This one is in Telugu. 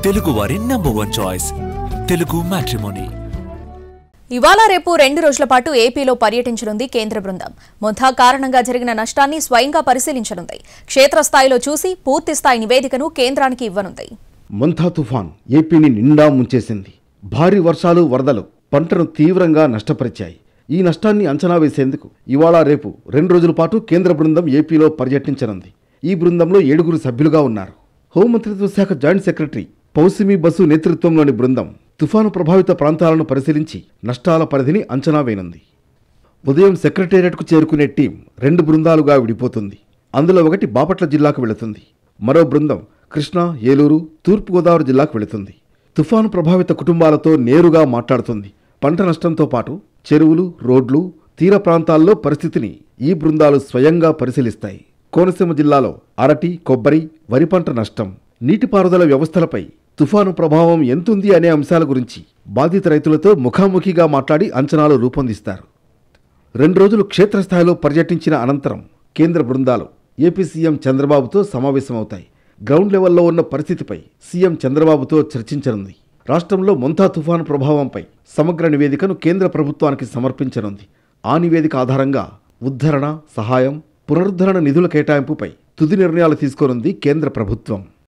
తెలుగు వారి నంబర్ 1 చాయిస్ తెలుగు మ్యాట్రిమోనీ. ఇవాళ రేపు 2 రోజుల పాటు ఏపీలో పర్యటించనుంది కేంద్ర బృందం. మొంథా కారణంగా జరిగిన నష్టాన్ని స్వయంగా పరిశీలించనుంది. క్షేత్రస్థాయిలో చూసి పూర్తి స్థాయి నివేదికను కేంద్రానికి ఇవ్వనుంది. మొంథా తుఫాన్ ఏపీని నిండా ముంచేసింది. భారీ వర్షాలు, వరదలు పంటను తీవ్రంగా నష్టపరిచాయి. ఈ నష్టాన్ని అంచనా వేసేందుకు ఇవాళ రేపు 2 రోజుల పాటు కేంద్ర బృందం ఏపీలో పర్యటించనుంది. ఈ బృందంలో 7 సభ్యులుగా ఉన్నారు. హోంమంత్రిత్వ శాఖ జాయింట్ సెక్రటరీ పౌసిమి బసు నేతృత్వంలోని బృందం తుఫాను ప్రభావిత ప్రాంతాలను పరిశీలించి నష్టాల పరిధిని అంచనా వేయనుంది. ఉదయం సెక్రటేరియట్కు చేరుకునే టీం 2 బృందాలుగా విడిపోతుంది. అందులో ఒకటి బాపట్ల జిల్లాకు వెళుతుంది. మరో బృందం కృష్ణా, ఏలూరు, తూర్పుగోదావరి జిల్లాకు వెళుతుంది. తుఫాను ప్రభావిత కుటుంబాలతో నేరుగా మాట్లాడుతుంది. పంట నష్టంతో పాటు చెరువులు, రోడ్లు, తీర ప్రాంతాల్లో పరిస్థితిని ఈ బృందాలు స్వయంగా పరిశీలిస్తాయి. కోనసీమ జిల్లాలో అరటి, కొబ్బరి, వరి పంట నష్టం, నీటిపారుదల వ్యవస్థలపై తుఫాను ప్రభావం ఎంతుంది అనే అంశాల గురించి బాధిత రైతులతో ముఖాముఖిగా మాట్లాడి అంచనాలు రూపొందిస్తారు. 2 రోజులు క్షేత్రస్థాయిలో పర్యటించిన అనంతరం కేంద్ర బృందాలు ఏపీ సీఎం చంద్రబాబుతో సమావేశమవుతాయి. గ్రౌండ్ లెవెల్లో ఉన్న పరిస్థితిపై సీఎం చంద్రబాబుతో చర్చించనుంది. రాష్ట్రంలో మొంథా తుఫాను ప్రభావంపై సమగ్ర నివేదికను కేంద్ర ప్రభుత్వానికి సమర్పించనుంది. ఆ నివేదిక ఆధారంగా ఉద్ధరణ, సహాయం, పునరుద్ధరణ నిధుల కేటాయింపుపై తుది నిర్ణయాలు తీసుకోనుంది కేంద్ర ప్రభుత్వం.